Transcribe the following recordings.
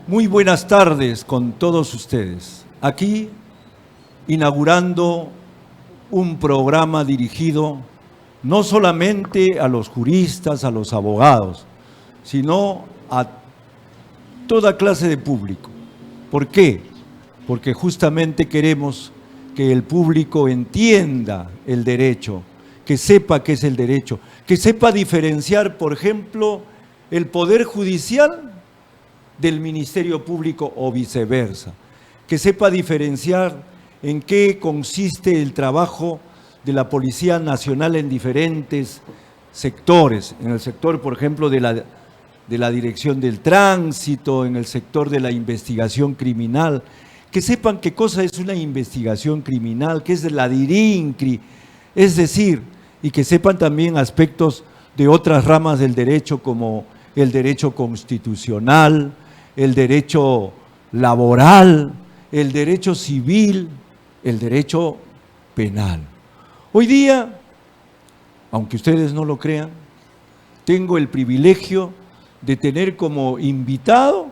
Muy buenas tardes con todos ustedes. Aquí inaugurando un programa dirigido no solamente a los juristas, a los abogados, sino a toda clase de público. ¿Por qué? Porque justamente queremos que el público entienda el derecho, que sepa qué es el derecho, que sepa diferenciar, por ejemplo, el Poder Judicial del Ministerio Público o viceversa, que sepa diferenciar en qué consiste el trabajo de la Policía Nacional en diferentes sectores, en el sector, por ejemplo, de la Dirección del Tránsito, en el sector de la investigación criminal, que sepan qué cosa es una investigación criminal, qué es la DIRINCRI, es decir, y que sepan también aspectos de otras ramas del derecho como el derecho constitucional, el derecho laboral, el derecho civil, el derecho penal. Hoy día, aunque ustedes no lo crean, tengo el privilegio de tener como invitado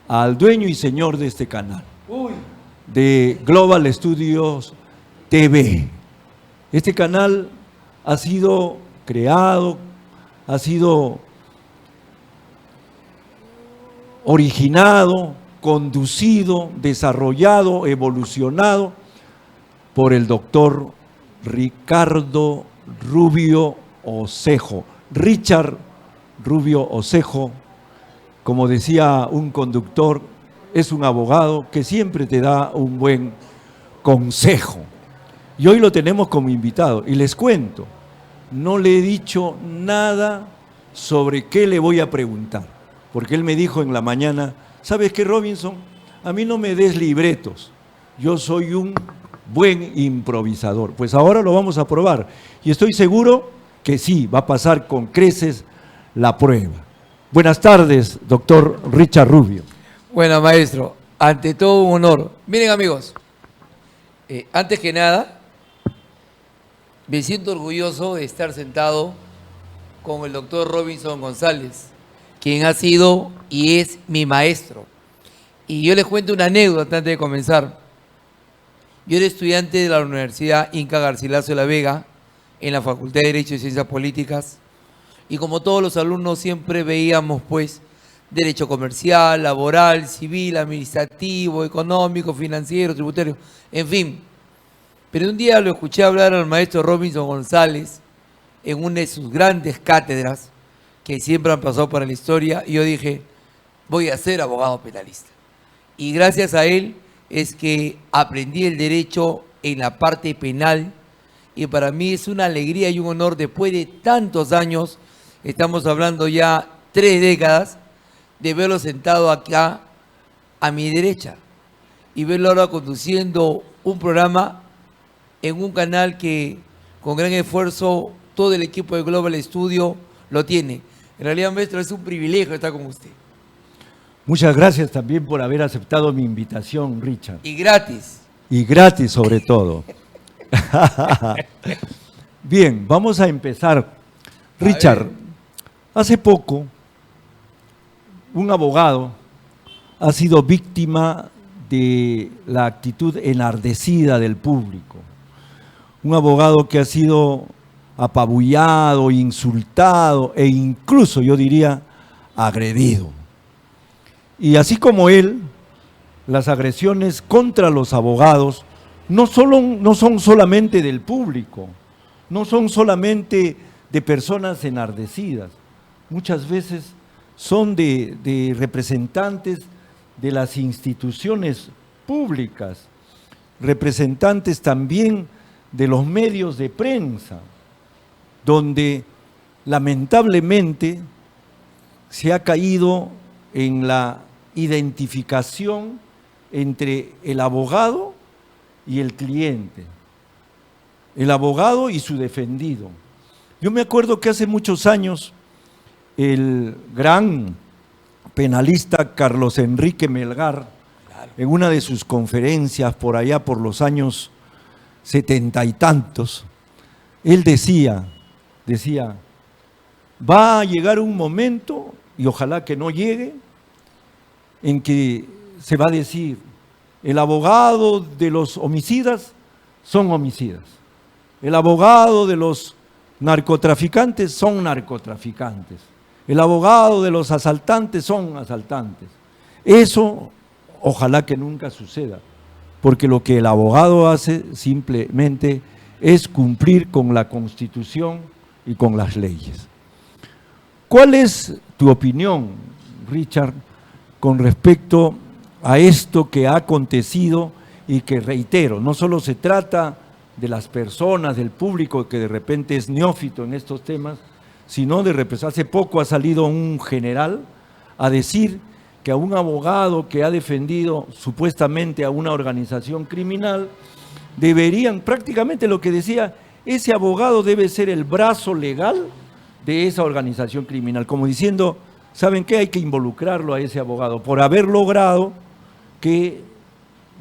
al dueño y señor de este canal, de Global Studios TV. Este canal ha sido creado, ha sido originado, conducido, desarrollado, evolucionado por el doctor Ricardo Rubio Osejo. Richard Rubio Osejo, como decía un conductor, es un abogado que siempre te da un buen consejo. Y hoy lo tenemos como invitado. Y les cuento, no le he dicho nada sobre qué le voy a preguntar, porque él me dijo en la mañana, ¿sabes qué, Robinson? A mí no me des libretos, yo soy un buen improvisador. Pues ahora lo vamos a probar y estoy seguro que sí, va a pasar con creces la prueba. Buenas tardes, doctor Richard Rubio. Bueno, maestro, ante todo un honor. Miren, amigos, antes que nada, me siento orgulloso de estar sentado con el doctor Robinson González, quien ha sido y es mi maestro. Y yo les cuento una anécdota antes de comenzar. Yo era estudiante de la Universidad Inca Garcilaso de la Vega, en la Facultad de Derecho y Ciencias Políticas, y como todos los alumnos siempre veíamos, pues, derecho comercial, laboral, civil, administrativo, económico, financiero, tributario, en fin. Pero un día lo escuché hablar al maestro Robinson González en una de sus grandes cátedras, que siempre han pasado para la historia, y yo dije, voy a ser abogado penalista. Y gracias a él es que aprendí el derecho en la parte penal, y para mí es una alegría y un honor después de tantos años, estamos hablando ya 3 décadas, de verlo sentado acá a mi derecha y verlo ahora conduciendo un programa en un canal que con gran esfuerzo todo el equipo de Global Studio lo tiene. En realidad, maestro, es un privilegio estar con usted. Muchas gracias también por haber aceptado mi invitación, Richard. Y gratis. Y gratis sobre todo. Bien, vamos a empezar. Richard, hace poco un abogado ha sido víctima de la actitud enardecida del público. Un abogado que ha sido apabullado, insultado e incluso, yo diría, agredido. Y así como él, las agresiones contra los abogados no son solamente del público, no son solamente de personas enardecidas, muchas veces son de representantes de las instituciones públicas, representantes también de los medios de prensa, donde lamentablemente se ha caído en la identificación entre el abogado y el cliente, el abogado y su defendido. Yo me acuerdo que hace muchos años el gran penalista Carlos Enrique Melgar, en una de sus conferencias por allá por los años 70 y tantos, él decía, va a llegar un momento, y ojalá que no llegue, en que se va a decir, el abogado de los homicidas son homicidas, el abogado de los narcotraficantes son narcotraficantes, el abogado de los asaltantes son asaltantes. Eso ojalá que nunca suceda, porque lo que el abogado hace simplemente es cumplir con la Constitución y con las leyes. ¿Cuál es tu opinión, Richard, con respecto a esto que ha acontecido y que, reitero, no solo se trata de las personas, del público que de repente es neófito en estos temas, sino de repente, hace poco ha salido un general a decir que a un abogado que ha defendido supuestamente a una organización criminal, deberían, prácticamente lo que decía, ese abogado debe ser el brazo legal de esa organización criminal, como diciendo, ¿saben qué? Hay que involucrarlo a ese abogado por haber logrado que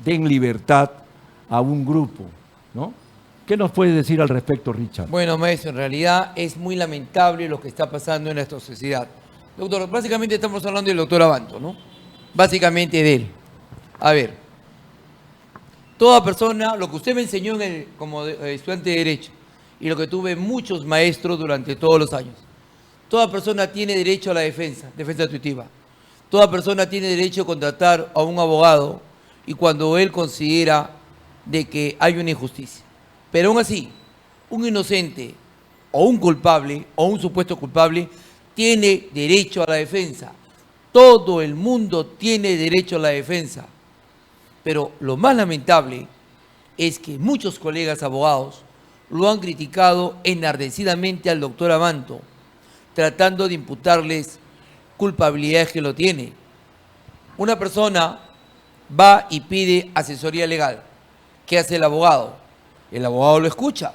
den libertad a un grupo, ¿no? ¿Qué nos puede decir al respecto, Richard? Bueno, maestro, en realidad es muy lamentable lo que está pasando en nuestra sociedad. Doctor, básicamente estamos hablando del doctor Abanto, ¿no? Básicamente de él. A ver, toda persona, lo que usted me enseñó como estudiante de Derecho, y lo que tuve muchos maestros durante todos los años, toda persona tiene derecho a la defensa intuitiva. Toda persona tiene derecho a contratar a un abogado y cuando él considera de que hay una injusticia. Pero aún así, un inocente o un culpable o un supuesto culpable tiene derecho a la defensa. Todo el mundo tiene derecho a la defensa. Pero lo más lamentable es que muchos colegas abogados lo han criticado enardecidamente al doctor Abanto, tratando de imputarles culpabilidades que lo tiene. Una persona va y pide asesoría legal. ¿Qué hace el abogado? El abogado lo escucha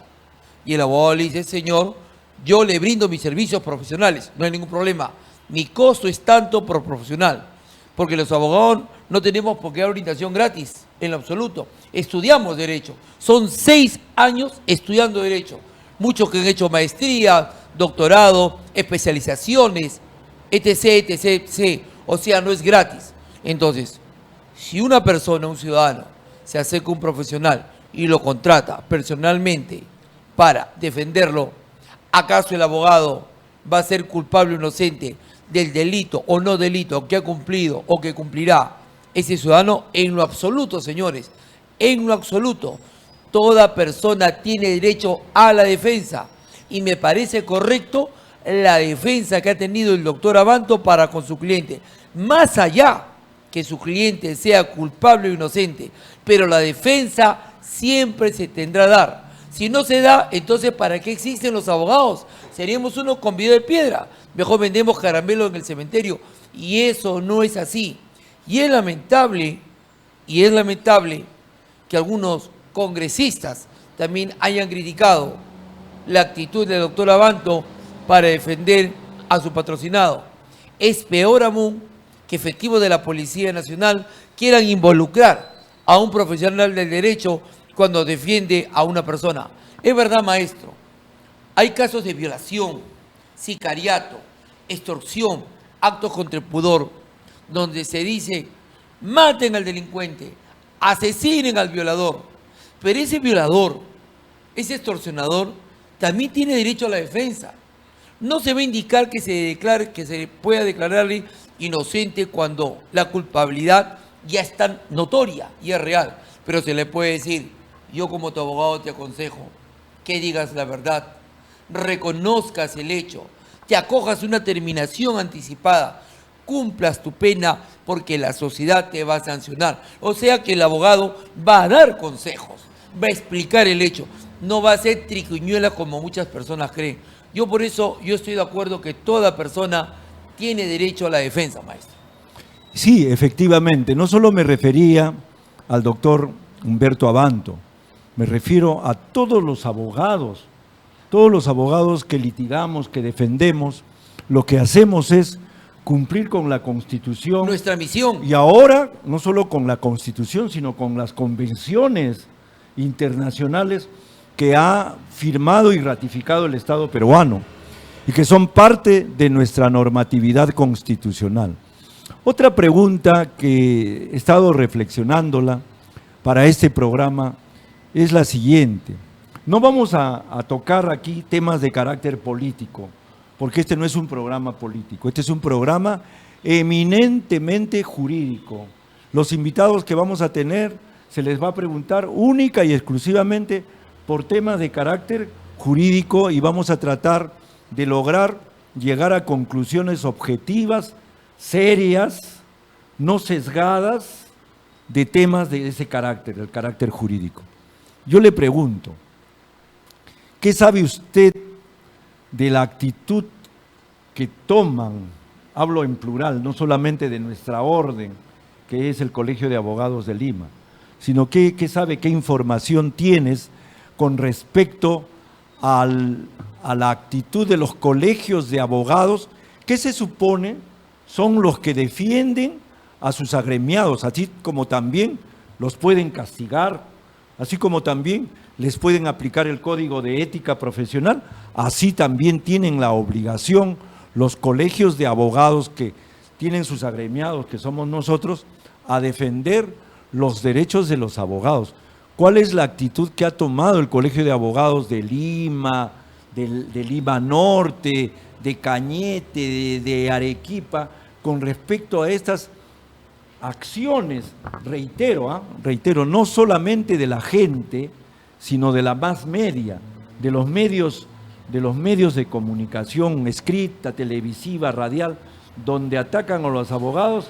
y el abogado le dice, señor, yo le brindo mis servicios profesionales, no hay ningún problema. Mi costo es tanto por profesional, porque los abogados no tenemos por qué dar orientación gratis, en lo absoluto. Estudiamos Derecho, son 6 años estudiando Derecho. Muchos que han hecho maestría, doctorado, especializaciones, etc., etc., etc. O sea, no es gratis. Entonces, si una persona, un ciudadano, se acerca a un profesional y lo contrata personalmente para defenderlo, ¿acaso el abogado va a ser culpable o inocente del delito o no delito que ha cumplido o que cumplirá ese ciudadano? En lo absoluto, señores, en lo absoluto. Toda persona tiene derecho a la defensa y me parece correcto la defensa que ha tenido el doctor Abanto para con su cliente, más allá que su cliente sea culpable o inocente, pero la defensa siempre se tendrá a dar. Si no se da, entonces ¿para qué existen los abogados? Seríamos unos con video de piedra, mejor vendemos caramelos en el cementerio, y eso no es así. Y es lamentable que algunos congresistas también hayan criticado la actitud del doctor Abanto para defender a su patrocinado. Es peor aún que efectivos de la Policía Nacional quieran involucrar a un profesional del derecho cuando defiende a una persona. Es verdad, maestro, hay casos de violación, sicariato, extorsión, actos contra el pudor, donde se dice, maten al delincuente, asesinen al violador, pero ese violador, ese extorsionador, también tiene derecho a la defensa. No se va a indicar que se pueda declararle inocente cuando la culpabilidad ya es tan notoria y es real, pero se le puede decir, yo como tu abogado te aconsejo que digas la verdad, reconozcas el hecho, te acojas a una terminación anticipada, cumplas tu pena porque la sociedad te va a sancionar. O sea que el abogado va a dar consejos, va a explicar el hecho, no va a ser triquiñuela como muchas personas creen. Yo por eso, yo estoy de acuerdo que toda persona tiene derecho a la defensa, maestro. Sí, efectivamente, no solo me refería al doctor Humberto Abanto, me refiero a todos los abogados que litigamos, que defendemos, lo que hacemos es cumplir con la Constitución. Nuestra misión. Y ahora, no solo con la Constitución, sino con las convenciones internacionales que ha firmado y ratificado el Estado peruano y que son parte de nuestra normatividad constitucional. Otra pregunta que he estado reflexionándola para este programa es la siguiente. No vamos a tocar aquí temas de carácter político, porque este no es un programa político, este es un programa eminentemente jurídico. Los invitados que vamos a tener se les va a preguntar única y exclusivamente por temas de carácter jurídico y vamos a tratar de lograr llegar a conclusiones objetivas, serias, no sesgadas, de temas de ese carácter, el carácter jurídico. Yo le pregunto, ¿qué sabe usted de la actitud que toman, hablo en plural, no solamente de nuestra orden, que es el Colegio de Abogados de Lima, sino qué sabe, qué información tienes con respecto a la actitud de los colegios de abogados, que se supone son los que defienden a sus agremiados, así como también los pueden castigar, así como también les pueden aplicar el Código de Ética Profesional, así también tienen la obligación los colegios de abogados que tienen sus agremiados, que somos nosotros, a defender los derechos de los abogados. ¿Cuál es la actitud que ha tomado el Colegio de Abogados de Lima, de Lima Norte, de Cañete, de Arequipa, con respecto a estas acciones, reitero, no solamente de la gente, sino de la más media, de los medios de comunicación escrita, televisiva, radial, donde atacan a los abogados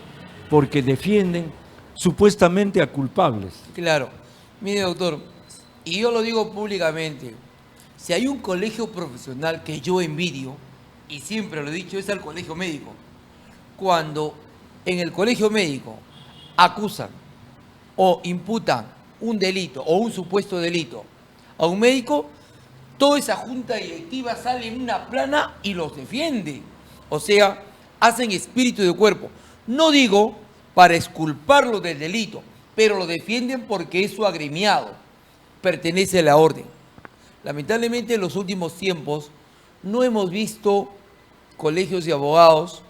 porque defienden supuestamente a culpables? Claro. Mire, doctor, y yo lo digo públicamente, si hay un colegio profesional que yo envidio, y siempre lo he dicho, es el colegio médico. Cuando en el colegio médico acusan o imputan un delito o un supuesto delito a un médico, toda esa junta directiva sale en una plana y los defiende. O sea, hacen espíritu de cuerpo. No digo para exculparlo del delito, pero lo defienden porque es su agremiado, pertenece a la orden. Lamentablemente en los últimos tiempos no hemos visto colegios de abogados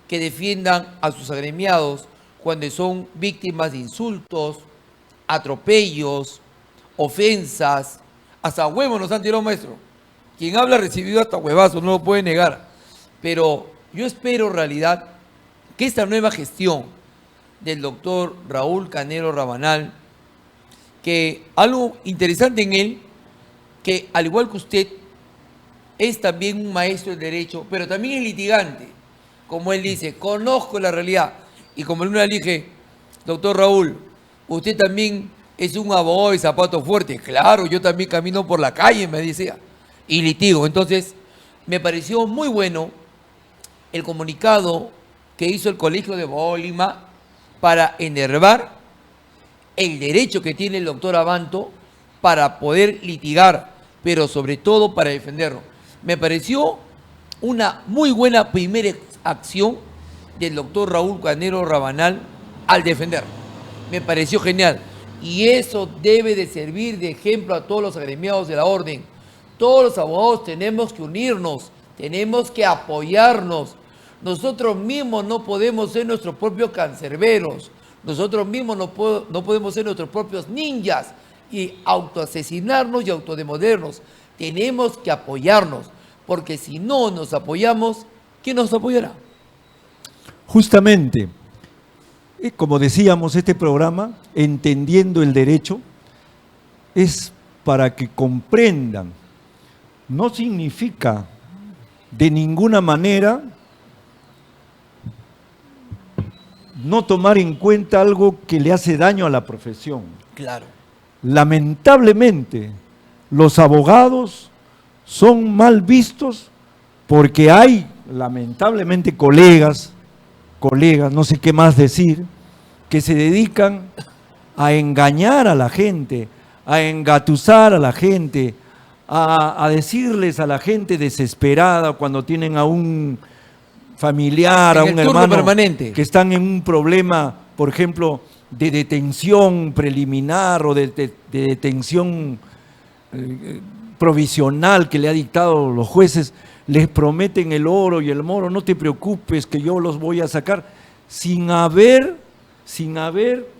que defiendan a sus agremiados cuando son víctimas de insultos, atropellos, ofensas, hasta huevos nos han tirado, maestro. Quien habla ha recibido hasta huevazos, no lo puede negar. Pero yo espero en realidad que esta nueva gestión del doctor Raúl Canero Rabanal, que algo interesante en él, que al igual que usted, es también un maestro del derecho, pero también es litigante. Como él dice, conozco la realidad. Y como una le dije, doctor Raúl, usted también es un abogado de zapatos fuertes. Claro, yo también camino por la calle, me decía, y litigo. Entonces, me pareció muy bueno el comunicado que hizo el Colegio de Abogados de Lima para enervar el derecho que tiene el doctor Abanto para poder litigar, pero sobre todo para defenderlo. Me pareció una muy buena primera acción del doctor Raúl Canero Rabanal al defender. Me pareció genial. Y eso debe de servir de ejemplo a todos los agremiados de la orden. Todos los abogados tenemos que unirnos, tenemos que apoyarnos. Nosotros mismos no podemos ser nuestros propios cancerberos. Nosotros mismos no podemos ser nuestros propios ninjas y autoasesinarnos y autodemolernos. Tenemos que apoyarnos, porque si no nos apoyamos, ¿quién nos apoyará? Justamente, como decíamos, este programa, Entendiendo el Derecho, es para que comprendan. No significa de ninguna manera no tomar en cuenta algo que le hace daño a la profesión. Claro. Lamentablemente, los abogados son mal vistos porque hay, lamentablemente, colegas, no sé qué más decir, que se dedican a engañar a la gente, a engatusar a la gente, a decirles a la gente desesperada cuando tienen a un familiar, a un hermano permanente, que están en un problema, por ejemplo, de detención preliminar o de detención provisional que le ha dictado los jueces, les prometen el oro y el moro, no te preocupes que yo los voy a sacar. sin haber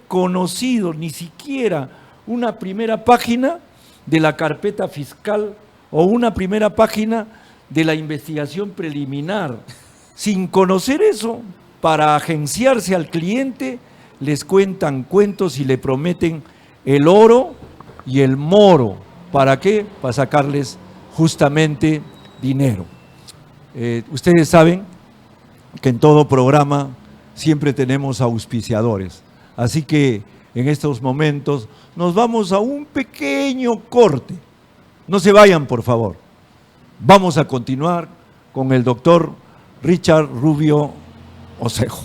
conocido ni siquiera una primera página de la carpeta fiscal o una primera página de la investigación preliminar. Sin conocer eso, para agenciarse al cliente, les cuentan cuentos y le prometen el oro y el moro. ¿Para qué? Para sacarles justamente dinero. Ustedes saben que en todo programa siempre tenemos auspiciadores. Así que en estos momentos nos vamos a un pequeño corte. No se vayan, por favor. Vamos a continuar con el doctor Richard Rubio Osejo.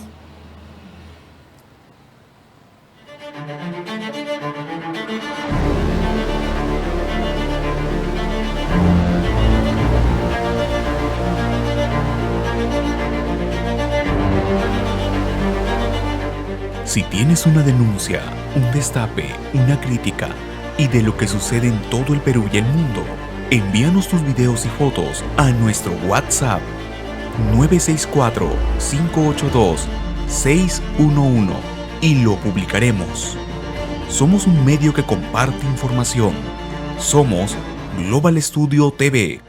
Si tienes una denuncia, un destape, una crítica y de lo que sucede en todo el Perú y el mundo, envíanos tus videos y fotos a nuestro WhatsApp 964-582-611 y lo publicaremos. Somos un medio que comparte información. Somos Global Studio TV.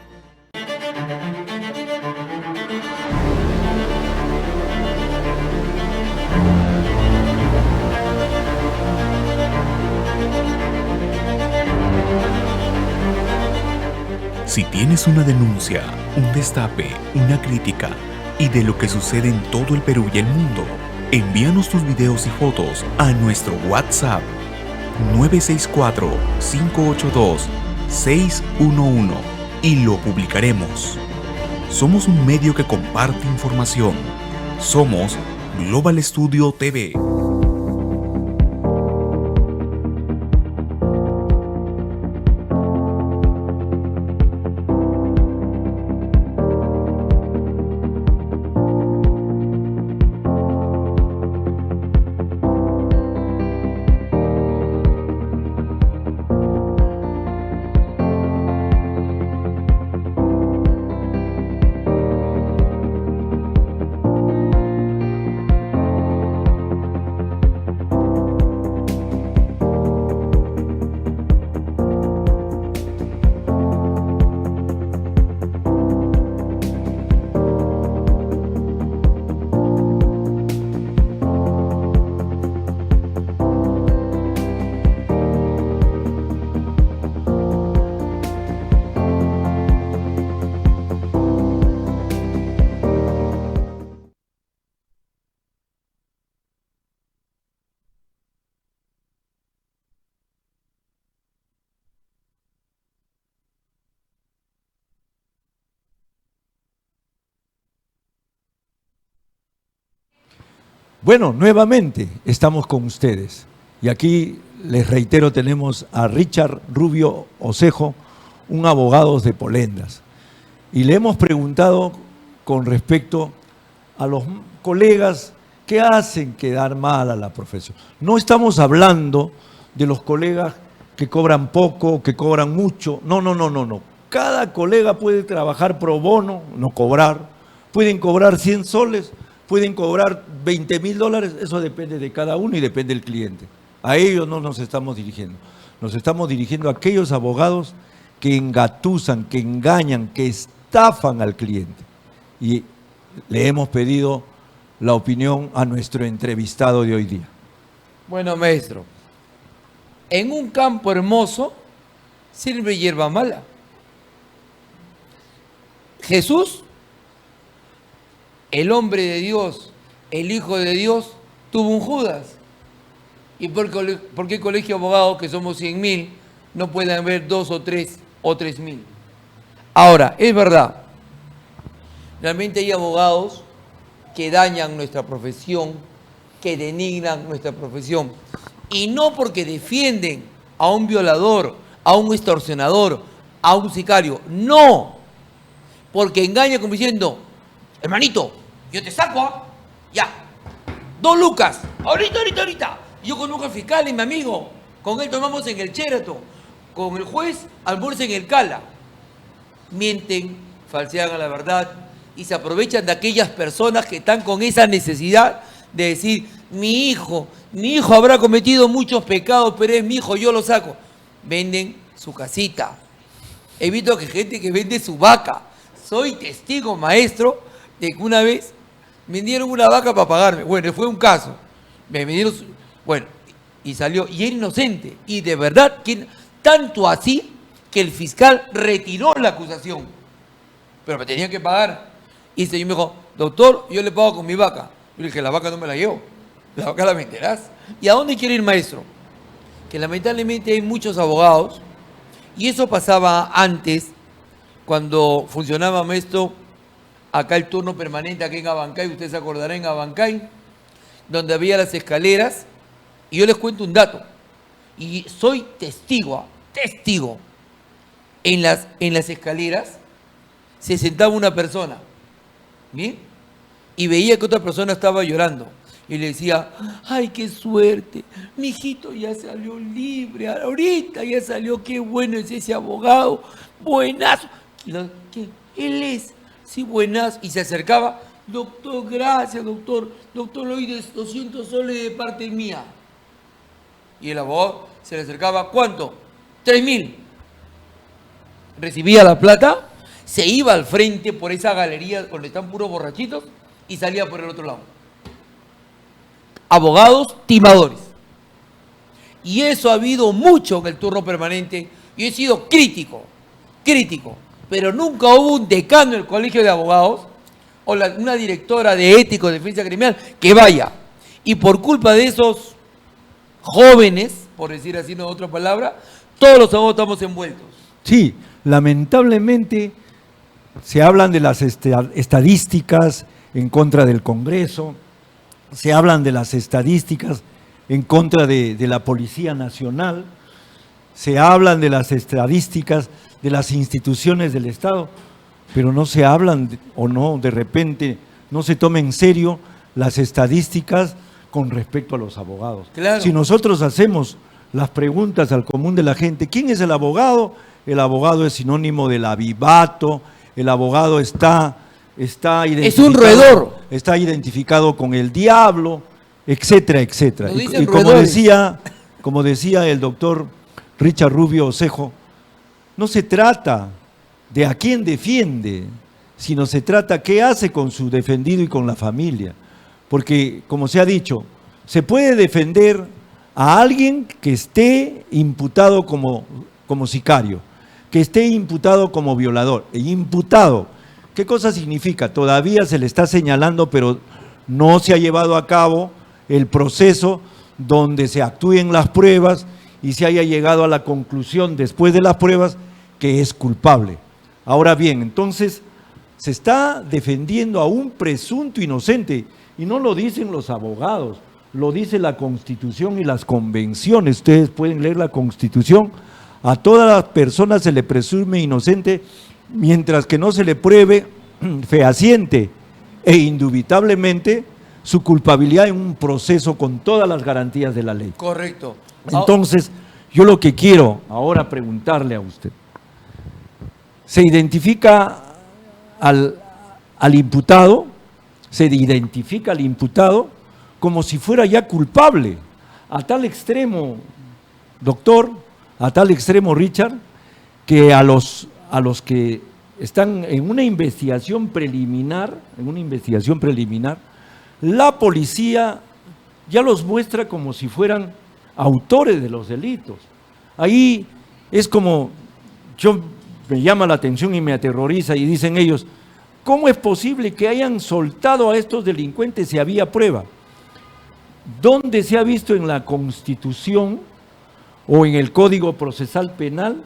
Si tienes una denuncia, un destape, una crítica y de lo que sucede en todo el Perú y el mundo, envíanos tus videos y fotos a nuestro WhatsApp 964-582-611 y lo publicaremos. Somos un medio que comparte información. Somos Global Studio TV. Bueno, nuevamente estamos con ustedes. Y aquí, les reitero, tenemos a Richard Rubio Osejo, un abogado de Polendas. Y le hemos preguntado con respecto a los colegas que hacen quedar mal a la profesión. No estamos hablando de los colegas que cobran poco, que cobran mucho. No. Cada colega puede trabajar pro bono, no cobrar. Pueden cobrar 100 soles, pueden cobrar $20.000, eso depende de cada uno y depende del cliente. A ellos no nos estamos dirigiendo. Nos estamos dirigiendo a aquellos abogados que engatusan, que engañan, que estafan al cliente. Y le hemos pedido la opinión a nuestro entrevistado de hoy día. Bueno, maestro, en un campo hermoso sirve hierba mala. Jesús, el hombre de Dios, el Hijo de Dios, tuvo un Judas. ¿Y por qué el colegio de abogados, que somos 100.000, no pueden haber 2 o 3 o 3.000? Ahora, es verdad, realmente hay abogados que dañan nuestra profesión, que denigran nuestra profesión. Y no porque defienden a un violador, a un extorsionador, a un sicario. No, porque engañan como diciendo: hermanito, yo te saco, ya, 2 lucas, ahorita. Yo conozco al fiscal y mi amigo, con él tomamos en el Sheraton, con el juez almuerza en el Cala. Mienten, falsean a la verdad y se aprovechan de aquellas personas que están con esa necesidad de decir, mi hijo habrá cometido muchos pecados, pero es mi hijo, yo lo saco. Venden su casita. He visto que gente que vende su vaca. Soy testigo, maestro, de que una vez vendieron una vaca para pagarme. Bueno, fue un caso. Me vendieron, bueno, y salió, y era inocente. Y de verdad, tanto así que el fiscal retiró la acusación. Pero me tenían que pagar. Y el señor me dijo, doctor, yo le pago con mi vaca. Yo le dije, la vaca no me la llevo. La vaca la venderás. ¿Y a dónde quiere ir, maestro? Que lamentablemente hay muchos abogados, y eso pasaba antes, cuando funcionaba, maestro, acá el turno permanente, aquí en Abancay, usted se acordará, en Abancay, donde había las escaleras, y yo les cuento un dato, y soy testigo, en las escaleras se sentaba una persona, ¿bien? Y veía que otra persona estaba llorando. Y le decía, ay, qué suerte, mi hijito ya salió libre, ahorita ya salió, qué bueno es ese abogado, buenazo. ¿Qué? Él es, sí, buenazo. Y se acercaba, doctor, gracias, doctor, le doy 200 soles de parte mía. Y el abogado se le acercaba, ¿cuánto? 3.000. Recibía la plata, se iba al frente por esa galería donde están puros borrachitos y salía por el otro lado. Abogados timadores. Y eso ha habido mucho en el turno permanente. Yo he sido crítico, pero nunca hubo un decano del colegio de abogados o una directora de ética o defensa criminal que vaya. Y por culpa de esos jóvenes, por decir así, no otra palabra, todos los abogados estamos envueltos. Sí, lamentablemente se hablan de las estadísticas en contra del Congreso, se hablan de las estadísticas en contra de la Policía Nacional, se hablan de las estadísticas de las instituciones del Estado, pero no se hablan o no, de repente, no se toma en serio las estadísticas con respecto a los abogados. Claro. Si nosotros hacemos las preguntas al común de la gente, ¿quién es el abogado? El abogado es sinónimo del avivato, el abogado está identificado, es un roedor. Está identificado con el diablo, etcétera, etcétera. Y como decía el doctor Richard Rubio Osejo, no se trata de a quién defiende, sino se trata qué hace con su defendido y con la familia. Porque, como se ha dicho, se puede defender a alguien que esté imputado como sicario, que esté imputado como violador. Imputado, ¿qué cosa significa? Todavía se le está señalando, pero no se ha llevado a cabo el proceso donde se actúen las pruebas y se haya llegado a la conclusión después de las pruebas que es culpable. Ahora bien, entonces se está defendiendo a un presunto inocente y no lo dicen los abogados, lo dice la Constitución y las convenciones. Ustedes pueden leer la Constitución. A todas las personas se le presume inocente mientras que no se le pruebe fehaciente e indubitablemente su culpabilidad en un proceso con todas las garantías de la ley. Correcto. Entonces, yo lo que quiero ahora preguntarle a usted, ¿se identifica al imputado? ¿Se identifica al imputado como si fuera ya culpable? A tal extremo, doctor, a tal extremo, Richard, que a los que están en una investigación preliminar, la policía ya los muestra como si fueran autores de los delitos. Ahí es como, me llama la atención y me aterroriza, y dicen ellos, ¿cómo es posible que hayan soltado a estos delincuentes si había prueba? ¿Dónde se ha visto en la Constitución o en el Código Procesal Penal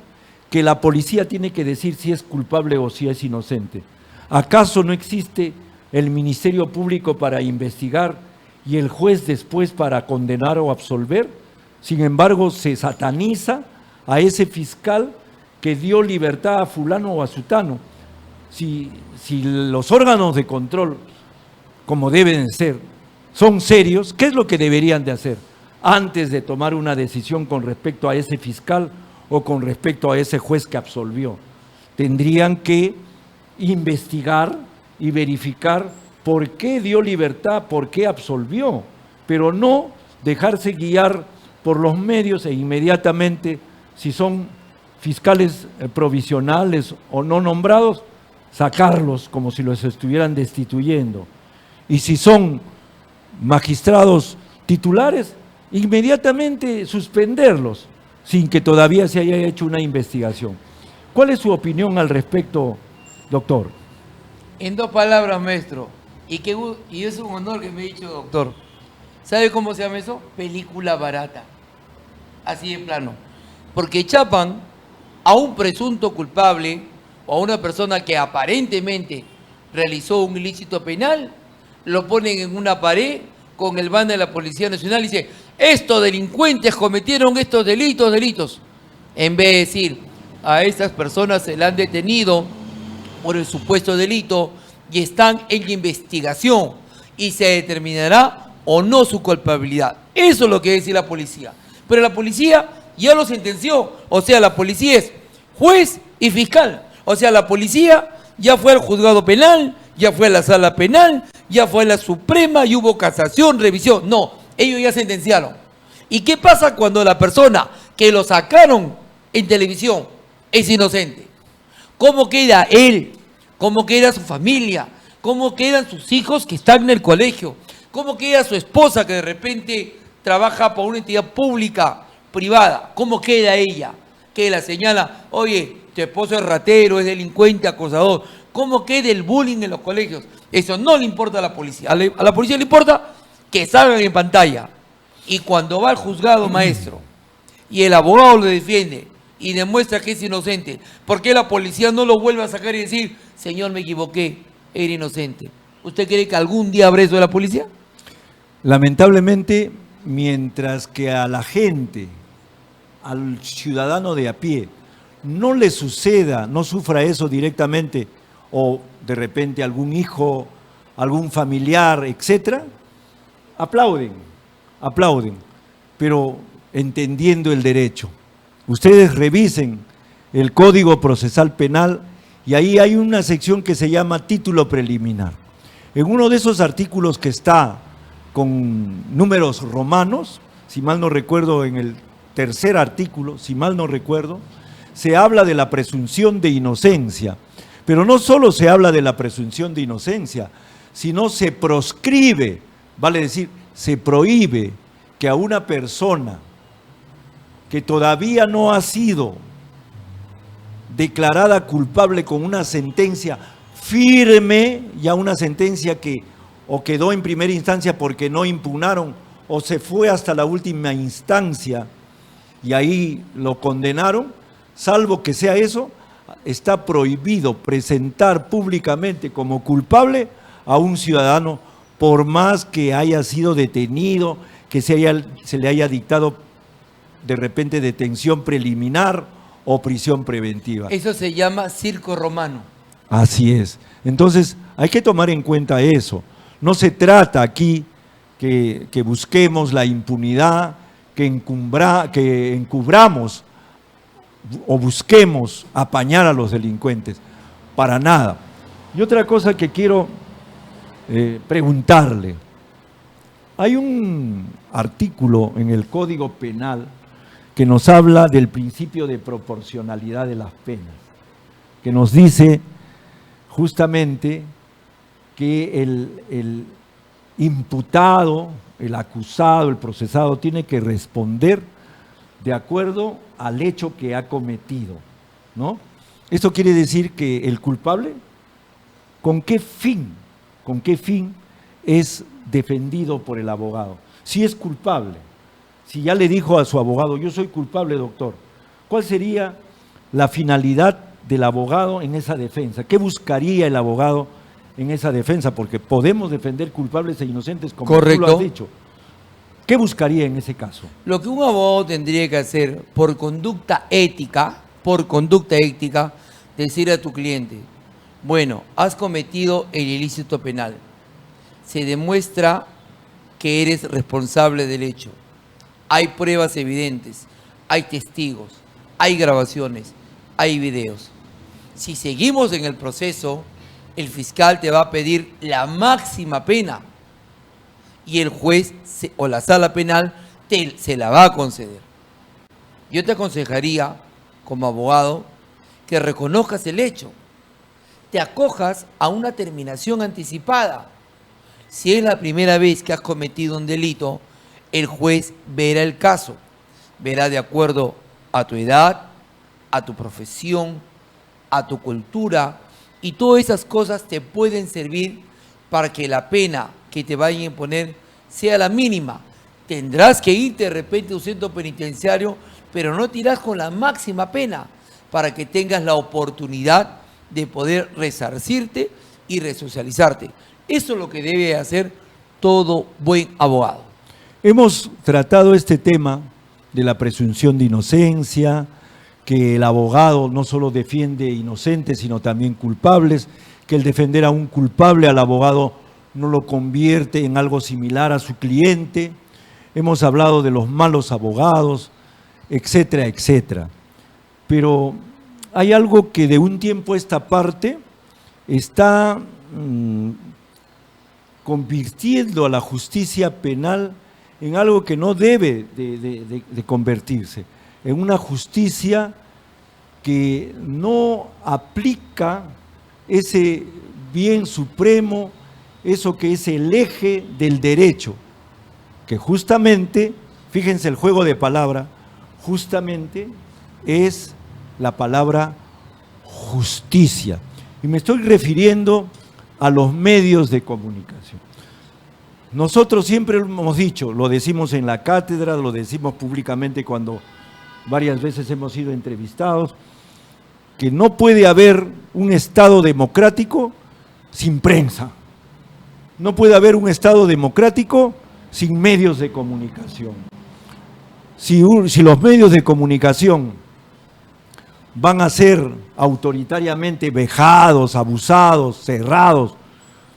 que la policía tiene que decir si es culpable o si es inocente? ¿Acaso no existe el Ministerio Público para investigar y el juez después para condenar o absolver? Sin embargo, se sataniza a ese fiscal que dio libertad a fulano o a sutano. Si los órganos de control, como deben ser, son serios, ¿qué es lo que deberían de hacer antes de tomar una decisión con respecto a ese fiscal o con respecto a ese juez que absolvió? Tendrían que investigar y verificar por qué dio libertad, por qué absolvió, pero no dejarse guiar por los medios e inmediatamente, si son fiscales provisionales o no nombrados, sacarlos como si los estuvieran destituyendo. Y si son magistrados titulares, inmediatamente suspenderlos, sin que todavía se haya hecho una investigación. ¿Cuál es su opinión al respecto, doctor? En 2 palabras, maestro, y es un honor que me ha dicho doctor. ¿Sabe cómo se llama eso? Película barata. Así de plano. Porque chapan a un presunto culpable o a una persona que aparentemente realizó un ilícito penal, lo ponen en una pared con el banner de la Policía Nacional y dice: estos delincuentes cometieron estos delitos. En vez de decir, a estas personas se le han detenido por el supuesto delito y están en investigación y se determinará o no su culpabilidad. Eso es lo que dice la policía. Pero la policía ya lo sentenció. O sea, la policía es juez y fiscal. O sea, la policía ya fue al juzgado penal, ya fue a la sala penal, ya fue a la Suprema y hubo casación, revisión. No, ellos ya sentenciaron. ¿Y qué pasa cuando la persona que lo sacaron en televisión es inocente? ¿Cómo queda él? ¿Cómo queda su familia? ¿Cómo quedan sus hijos que están en el colegio? ¿Cómo queda su esposa que de repente trabaja por una entidad pública, privada? ¿Cómo queda ella? Que la señala: oye, tu esposo es ratero, es delincuente, acosador. ¿Cómo queda el bullying en los colegios? Eso no le importa a la policía. A la policía le importa que salgan en pantalla. Y cuando va al juzgado, maestro, y el abogado lo defiende y demuestra que es inocente, ¿por qué la policía no lo vuelve a sacar y decir: señor, me equivoqué, era inocente? ¿Usted cree que algún día habrá eso de la policía? Lamentablemente, mientras que a la gente, al ciudadano de a pie, no le suceda, no sufra eso directamente, o de repente algún hijo, algún familiar, etcétera, aplauden, pero entendiendo el derecho. Ustedes revisen el Código Procesal Penal y ahí hay una sección que se llama título preliminar. En uno de esos artículos que está con números romanos, si mal no recuerdo, en el 3er artículo, si mal no recuerdo, se habla de la presunción de inocencia. Pero no solo se habla de la presunción de inocencia, sino se proscribe, vale decir, se prohíbe que a una persona que todavía no ha sido declarada culpable con una sentencia firme, ya una sentencia que o quedó en primera instancia porque no impugnaron, o se fue hasta la última instancia y ahí lo condenaron, salvo que sea eso, está prohibido presentar públicamente como culpable a un ciudadano, por más que haya sido detenido, que se le haya dictado de repente detención preliminar o prisión preventiva. Eso se llama circo romano. Así es. Entonces, hay que tomar en cuenta eso. No se trata aquí que busquemos la impunidad, que encubramos o busquemos apañar a los delincuentes. Para nada. Y otra cosa que quiero preguntarle. Hay un artículo en el Código Penal que nos habla del principio de proporcionalidad de las penas, que nos dice justamente que el imputado, el acusado, el procesado tiene que responder de acuerdo al hecho que ha cometido, ¿no? Esto quiere decir que el culpable, ¿con qué fin es defendido por el abogado? Si es culpable, si ya le dijo a su abogado: yo soy culpable, doctor, ¿cuál sería la finalidad del abogado en esa defensa? ¿Qué buscaría el abogado en esa defensa? Porque podemos defender culpables e inocentes, como Correcto. tú lo has dicho. ¿Qué buscaría en ese caso? Lo que un abogado tendría que hacer por conducta ética, decir a tu cliente: bueno, has cometido el ilícito penal. Se demuestra que eres responsable del hecho. Hay pruebas evidentes, hay testigos, hay grabaciones, hay videos. Si seguimos en el proceso el fiscal te va a pedir la máxima pena y el juez o la sala penal se la va a conceder. Yo te aconsejaría, como abogado, que reconozcas el hecho, te acojas a una terminación anticipada. Si es la primera vez que has cometido un delito, el juez verá el caso, verá de acuerdo a tu edad, a tu profesión, a tu cultura, y todas esas cosas te pueden servir para que la pena que te vayan a imponer sea la mínima. Tendrás que irte de repente a un centro penitenciario, pero no te irás con la máxima pena, para que tengas la oportunidad de poder resarcirte y resocializarte. Eso es lo que debe hacer todo buen abogado. Hemos tratado este tema de la presunción de inocencia, que el abogado no solo defiende inocentes, sino también culpables, que el defender a un culpable al abogado no lo convierte en algo similar a su cliente. Hemos hablado de los malos abogados, etcétera, etcétera. Pero hay algo que de un tiempo a esta parte está convirtiendo a la justicia penal en algo que no debe de convertirse, en una justicia que no aplica ese bien supremo, eso que es el eje del derecho, que justamente, fíjense el juego de palabra, justamente es la palabra justicia. Y me estoy refiriendo a los medios de comunicación. Nosotros siempre hemos dicho, lo decimos en la cátedra, lo decimos públicamente cuando varias veces hemos sido entrevistados, que no puede haber un Estado democrático sin prensa. No puede haber un Estado democrático sin medios de comunicación. Si los medios de comunicación van a ser autoritariamente vejados, abusados, cerrados,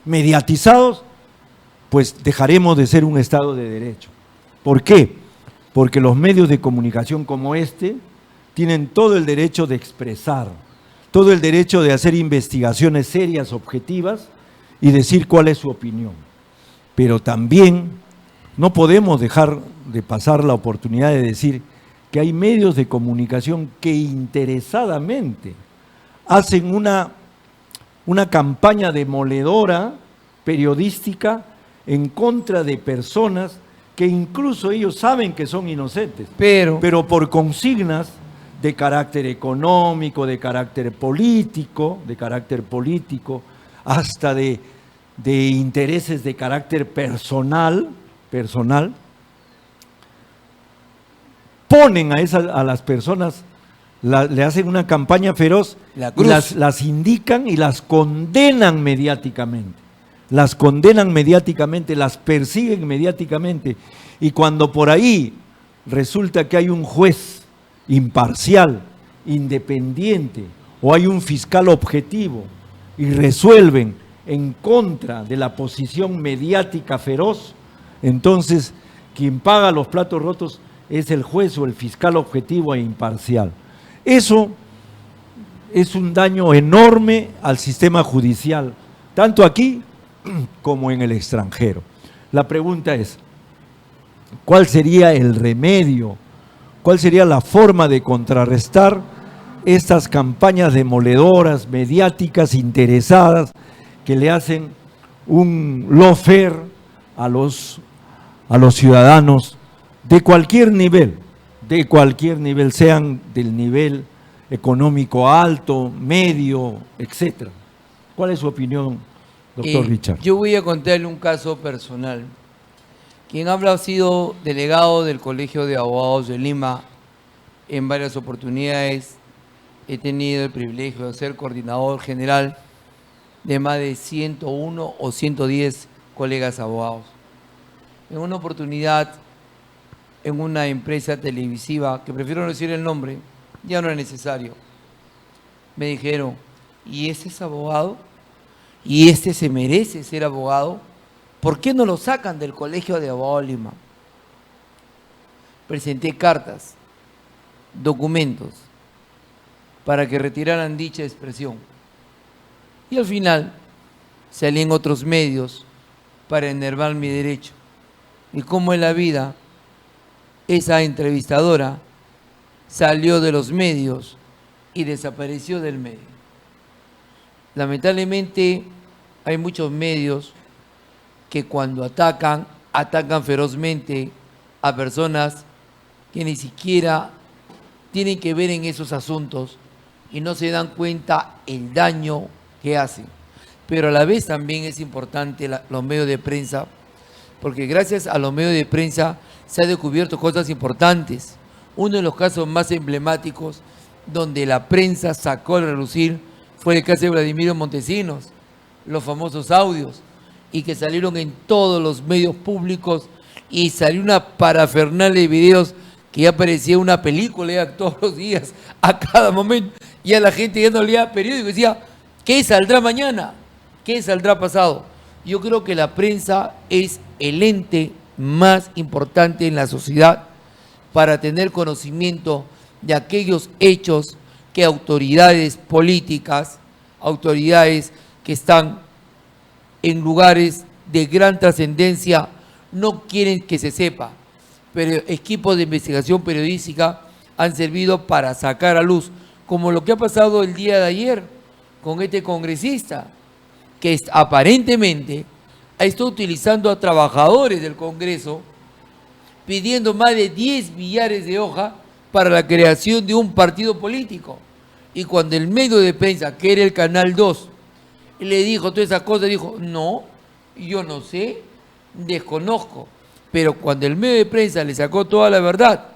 mediatizados, pues dejaremos de ser un Estado de derecho. ¿Por qué? Porque los medios de comunicación como este tienen todo el derecho de expresar, todo el derecho de hacer investigaciones serias, objetivas y decir cuál es su opinión. Pero también no podemos dejar de pasar la oportunidad de decir que hay medios de comunicación que interesadamente hacen una campaña demoledora periodística en contra de personas que incluso ellos saben que son inocentes, pero por consignas de carácter económico, de carácter político, hasta de intereses de carácter personal, ponen a las personas, le hacen una campaña feroz, y las indican y las condenan mediáticamente. Las persiguen mediáticamente, y cuando por ahí resulta que hay un juez imparcial, independiente, o hay un fiscal objetivo, y resuelven en contra de la posición mediática feroz, entonces quien paga los platos rotos es el juez o el fiscal objetivo e imparcial. Eso es un daño enorme al sistema judicial, tanto aquí como en el extranjero. La pregunta es, ¿cuál sería el remedio? ¿Cuál sería la forma de contrarrestar estas campañas demoledoras, mediáticas, interesadas, que le hacen un lawfare a los ciudadanos de cualquier nivel, sean del nivel económico alto, medio, etcétera? ¿Cuál es su opinión, doctor Richard? Yo voy a contarle un caso personal. Quien habla ha sido delegado del Colegio de Abogados de Lima en varias oportunidades. He tenido el privilegio de ser coordinador general de más de 101 o 110 colegas abogados. En una oportunidad, en una empresa televisiva, que prefiero no decir el nombre, ya no es necesario, me dijeron, ¿y ese es abogado? ¿Y este se merece ser abogado? ¿Por qué no lo sacan del Colegio de Abogados de Lima? Presenté cartas, documentos, para que retiraran dicha expresión. Y al final salí en otros medios para enervar mi derecho. Y como en la vida, esa entrevistadora salió de los medios y desapareció del medio. Lamentablemente hay muchos medios que cuando atacan ferozmente a personas que ni siquiera tienen que ver en esos asuntos y no se dan cuenta el daño que hacen. Pero a la vez también es importante los medios de prensa, porque gracias a los medios de prensa se han descubierto cosas importantes. Uno de los casos más emblemáticos donde la prensa sacó a relucir fue el caso de Vladimiro Montesinos, los famosos audios, y que salieron en todos los medios públicos y salió una parafernalia de videos que ya parecía una película ya todos los días, a cada momento. Ya la gente ya no leía periódico y decía, ¿qué saldrá mañana? ¿Qué saldrá pasado? Yo creo que la prensa es el ente más importante en la sociedad para tener conocimiento de aquellos hechos que autoridades políticas, autoridades que están en lugares de gran trascendencia, no quieren que se sepa. Pero equipos de investigación periodística han servido para sacar a luz, como lo que ha pasado el día de ayer con este congresista, que aparentemente ha estado utilizando a trabajadores del Congreso, pidiendo más de 10 billares de hoja para la creación de un partido político. Y cuando el medio de prensa, que era el Canal 2, le dijo todas esas cosas, dijo, no, yo no sé, desconozco. Pero cuando el medio de prensa le sacó toda la verdad,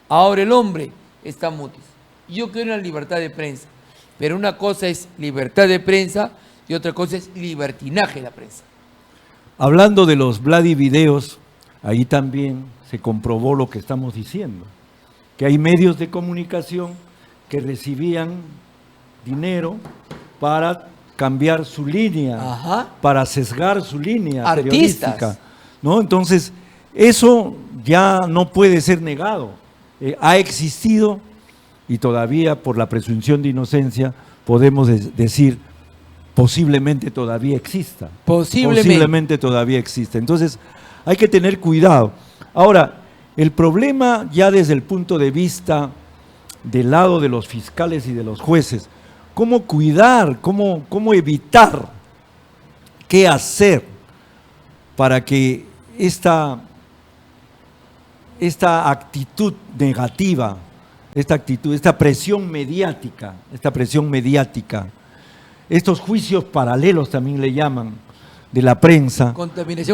ahora el hombre está mutis. Yo quiero una libertad de prensa, pero una cosa es libertad de prensa y otra cosa es libertinaje de la prensa. Hablando de los Vladivideos, ahí también se comprobó lo que estamos diciendo, que hay medios de comunicación que recibían dinero para cambiar su línea, para sesgar su línea periodística, ¿no? Entonces, eso ya no puede ser negado. Ha existido y todavía por la presunción de inocencia podemos decir posiblemente todavía exista. Posiblemente todavía existe. Entonces, hay que tener cuidado. Ahora, el problema ya desde el punto de vista del lado de los fiscales y de los jueces, ¿cómo cuidar, cómo evitar, qué hacer para que esta actitud negativa, esta presión mediática, estos juicios paralelos también le llaman, de la prensa,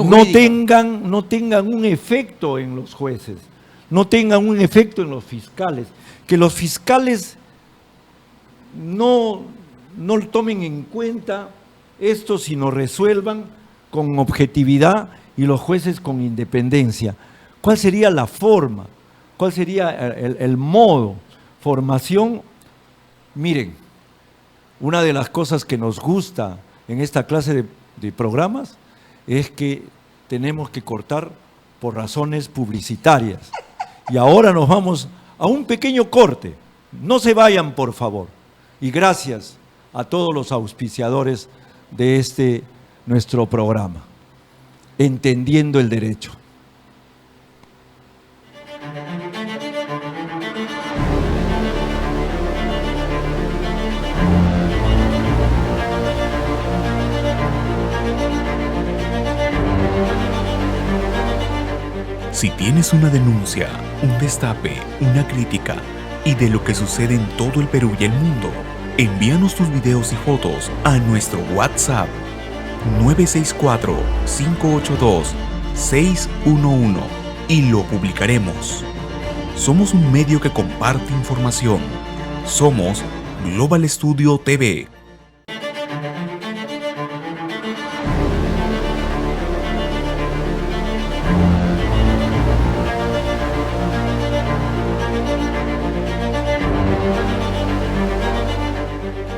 no tengan un efecto en los jueces, no tengan un efecto en los fiscales, que los fiscales no tomen en cuenta esto, sino resuelvan con objetividad y los jueces con independencia. ¿Cuál sería la forma? ¿Cuál sería el modo? Formación. Miren, una de las cosas que nos gusta en esta clase de programas es que tenemos que cortar por razones publicitarias. Y ahora nos vamos a un pequeño corte. No se vayan, por favor. Y gracias a todos los auspiciadores de este nuestro programa, Entendiendo el Derecho. Si tienes una denuncia, un destape, una crítica y de lo que sucede en todo el Perú y el mundo, envíanos tus videos y fotos a nuestro WhatsApp 964-582-611 y lo publicaremos. Somos un medio que comparte información. Somos Global Studio TV.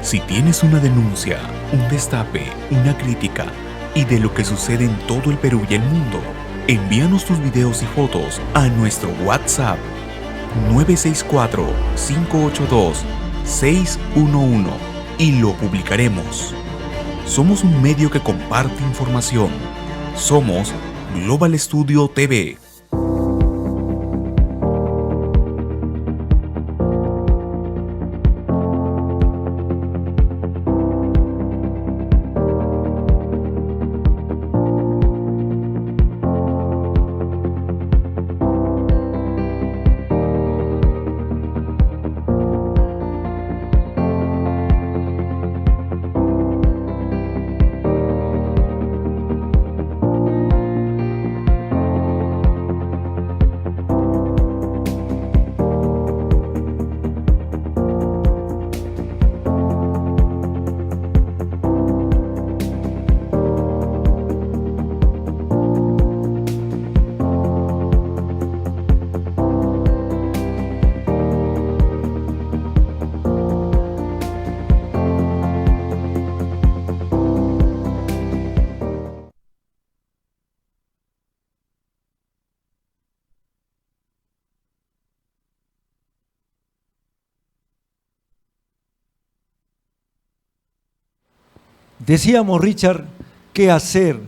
Si tienes una denuncia, un destape, una crítica y de lo que sucede en todo el Perú y el mundo, envíanos tus videos y fotos a nuestro WhatsApp 964-582-611 y lo publicaremos. Somos un medio que comparte información. Somos Global Studio TV. Decíamos, Richard, qué hacer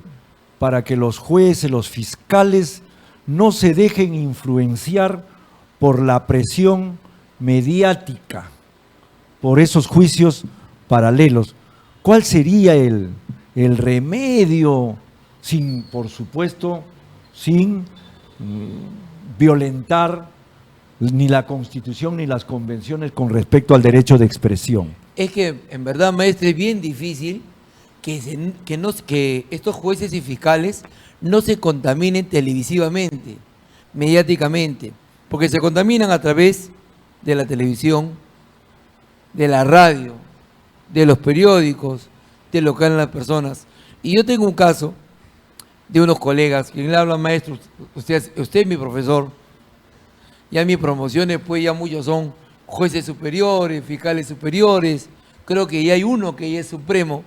para que los jueces, los fiscales, no se dejen influenciar por la presión mediática, por esos juicios paralelos. ¿Cuál sería el remedio, sin, por supuesto, sin violentar ni la Constitución ni las convenciones con respecto al derecho de expresión? Es que, en verdad, maestro, es bien difícil que estos jueces y fiscales no se contaminen televisivamente, mediáticamente, porque se contaminan a través de la televisión, de la radio, de los periódicos, de lo que hablan las personas. Y yo tengo un caso de unos colegas, quien le habla, maestro, usted es mi profesor, ya mis promociones pues ya muchos son jueces superiores, fiscales superiores, creo que ya hay uno que ya es supremo.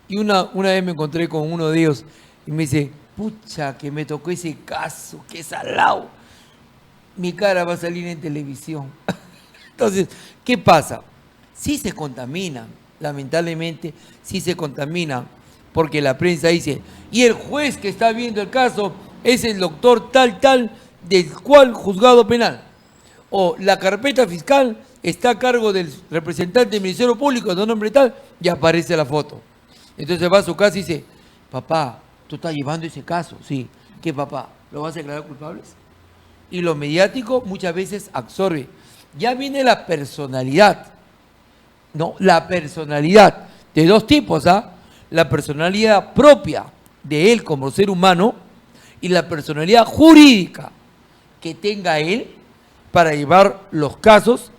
Y una vez me encontré con uno de ellos y me dice, pucha, que me tocó ese caso, qué salado. Mi cara va a salir en televisión. Entonces, ¿qué pasa? Sí se contaminan, lamentablemente, sí se contaminan, porque la prensa dice, y el juez que está viendo el caso es el doctor tal, del cual juzgado penal. O la carpeta fiscal está a cargo del representante del Ministerio Público, de nombre tal, y aparece la foto. Entonces va a su casa y dice, papá, ¿tú estás llevando ese caso? Sí. ¿Qué, papá? ¿Lo vas a declarar culpables? Y lo mediático muchas veces absorbe. Ya viene la personalidad, ¿no? La personalidad de dos tipos, ¿ah? La personalidad propia de él como ser humano y la personalidad jurídica que tenga él para llevar los casos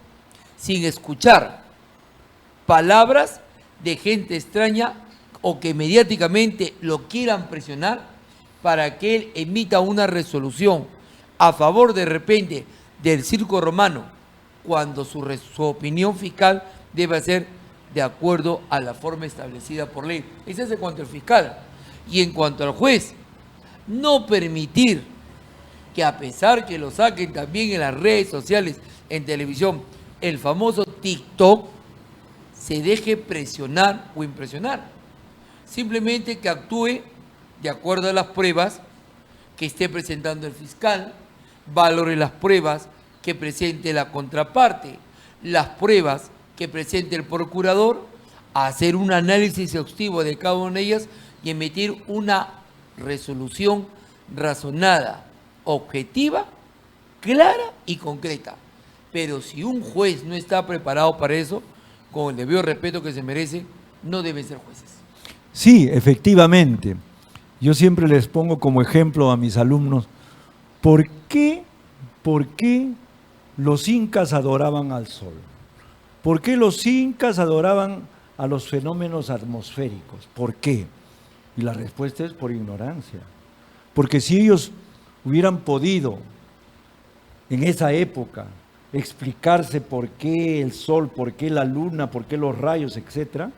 sin escuchar palabras de gente extraña o que mediáticamente lo quieran presionar para que él emita una resolución a favor de repente del circo romano, cuando su opinión fiscal debe ser de acuerdo a la forma establecida por ley. Eso es en cuanto al fiscal. Y en cuanto al juez, no permitir que, a pesar que lo saquen también en las redes sociales, en televisión, el famoso TikTok, se deje presionar o impresionar. Simplemente que actúe de acuerdo a las pruebas que esté presentando el fiscal, valore las pruebas que presente la contraparte, las pruebas que presente el procurador, hacer un análisis exhaustivo de cada una de ellas y emitir una resolución razonada, objetiva, clara y concreta. Pero si un juez no está preparado para eso, con el debido respeto que se merece, no deben ser jueces. Sí, efectivamente. Yo siempre les pongo como ejemplo a mis alumnos, ¿por qué los incas adoraban al sol? ¿Por qué los incas adoraban a los fenómenos atmosféricos? ¿Por qué? Y la respuesta es por ignorancia. Porque si ellos hubieran podido en esa época explicarse por qué el sol, por qué la luna, por qué los rayos, etcétera,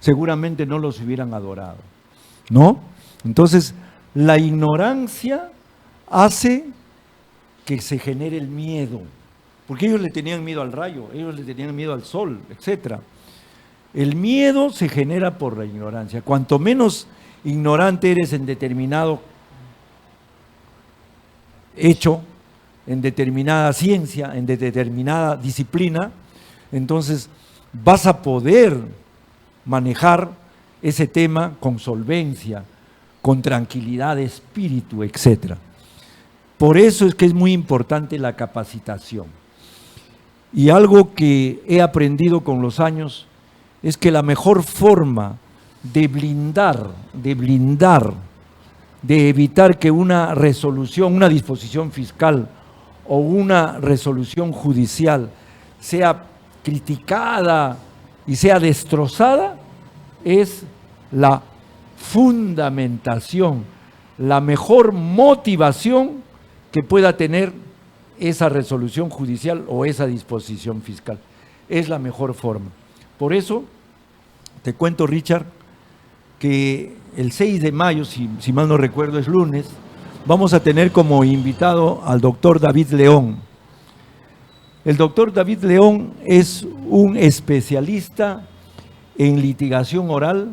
seguramente no los hubieran adorado, ¿no? Entonces, la ignorancia hace que se genere el miedo, porque ellos le tenían miedo al rayo, ellos le tenían miedo al sol, etcétera. El miedo se genera por la ignorancia. Cuanto menos ignorante eres en determinado hecho, en determinada ciencia, en determinada disciplina, entonces vas a poder manejar ese tema con solvencia, con tranquilidad de espíritu, etc. Por eso es que es muy importante la capacitación. Y algo que he aprendido con los años es que la mejor forma de blindar, de evitar que una resolución, una disposición fiscal o una resolución judicial sea criticada y sea destrozada, es la fundamentación, la mejor motivación que pueda tener esa resolución judicial o esa disposición fiscal. Es la mejor forma. Por eso, te cuento, Richard, que el 6 de mayo, si mal no recuerdo es lunes, vamos a tener como invitado al doctor David León. El doctor David León es un especialista en litigación oral,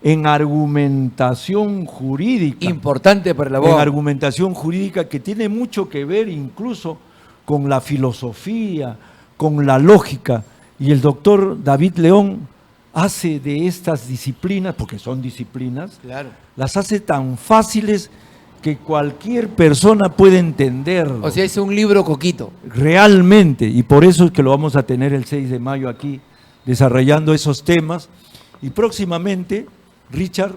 en argumentación jurídica. Importante para el abogado. En argumentación jurídica que tiene mucho que ver incluso con la filosofía, con la lógica. Y el doctor David León hace de estas disciplinas, porque son disciplinas, Claro. las hace tan fáciles que cualquier persona puede entenderlo. O sea, es un libro coquito. Realmente, y por eso es que lo vamos a tener el 6 de mayo aquí, desarrollando esos temas. Y próximamente, Richard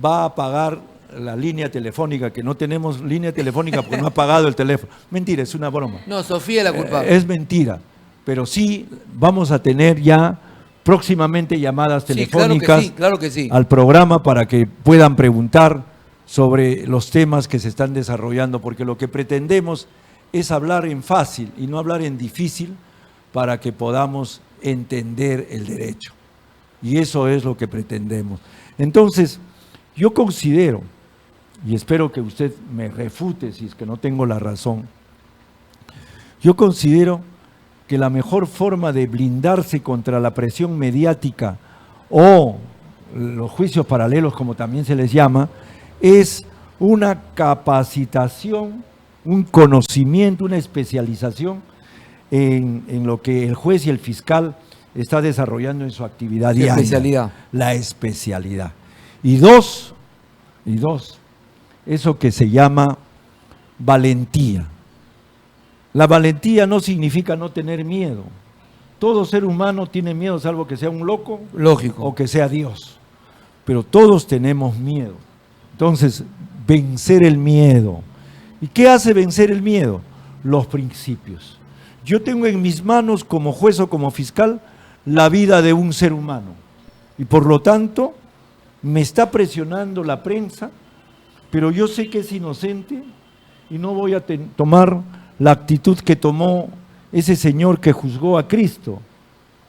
va a pagar la línea telefónica, que no tenemos línea telefónica porque no ha pagado el teléfono. Mentira, es una broma. No, Sofía la culpable. Es mentira, pero sí vamos a tener ya próximamente llamadas Sí, telefónicas claro que sí. al programa para que puedan preguntar sobre los temas que se están desarrollando, porque lo que pretendemos es hablar en fácil y no hablar en difícil para que podamos entender el derecho. Y eso es lo que pretendemos. Entonces, yo considero, y espero que usted me refute si es que no tengo la razón, yo considero que la mejor forma de blindarse contra la presión mediática o los juicios paralelos, como también se les llama, es una capacitación, un conocimiento, una especialización en lo que el juez y el fiscal está desarrollando en su actividad diaria. Especialidad. La especialidad. Y dos, eso que se llama valentía. La valentía no significa no tener miedo. Todo ser humano tiene miedo, salvo que sea un loco Lógico. o que sea Dios. Pero todos tenemos miedo. Entonces, vencer el miedo. ¿Y qué hace vencer el miedo? Los principios. Yo tengo en mis manos como juez o como fiscal la vida de un ser humano. Y por lo tanto, me está presionando la prensa, pero yo sé que es inocente y no voy a tomar la actitud que tomó ese señor que juzgó a Cristo,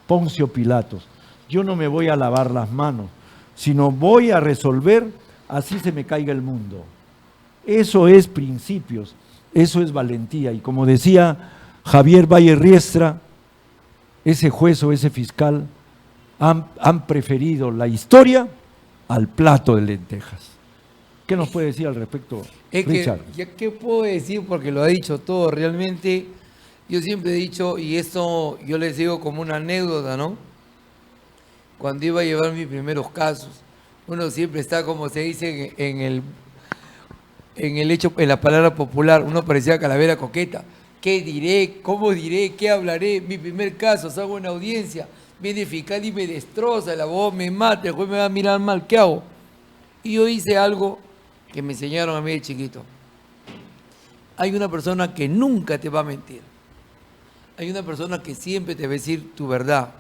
Poncio Pilatos. Yo no me voy a lavar las manos, sino voy a resolver así se me caiga el mundo. Eso es principios, eso es valentía. Y como decía Javier Valle Riestra, ese juez o ese fiscal han preferido la historia al plato de lentejas. ¿Qué nos puede decir al respecto, Es Richard? que, ¿qué puedo decir? Porque lo ha dicho todo. Realmente, yo siempre he dicho, y esto yo les digo como una anécdota, ¿no? Cuando iba a llevar mis primeros casos, uno siempre está, como se dice en el hecho, en la palabra popular, uno parecía calavera coqueta. ¿Qué diré? ¿Cómo diré? ¿Qué hablaré? Mi primer caso, salgo en audiencia, viene fiscal y me destroza, el abogado me mata, el juez me va a mirar mal, ¿qué hago? Y yo hice algo que me enseñaron a mí de chiquito. Hay una persona que nunca te va a mentir. Hay una persona que siempre te va a decir tu verdad.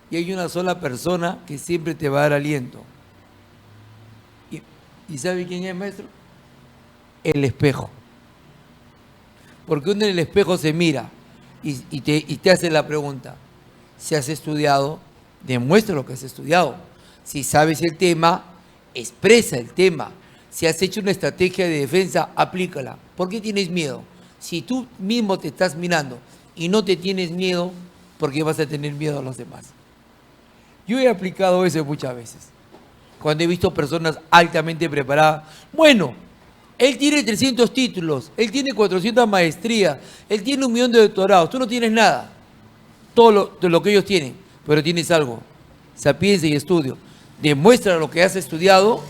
Y hay una sola persona que siempre te va a dar aliento. ¿Y sabe quién es, maestro? El espejo. Porque uno en el espejo se mira y te hace la pregunta. Si has estudiado, demuestra lo que has estudiado. Si sabes el tema, expresa el tema. Si has hecho una estrategia de defensa, aplícala. ¿Por qué tienes miedo? Si tú mismo te estás mirando y no te tienes miedo, ¿por qué vas a tener miedo a los demás? Yo he aplicado eso muchas veces. Cuando he visto personas altamente preparadas. Bueno, él tiene 300 títulos, él tiene 400 maestrías, él tiene 1 millón de doctorados. Tú no tienes nada. Todo lo que ellos tienen, pero tienes algo. Sapiencia y estudio. Demuestra lo que has estudiado,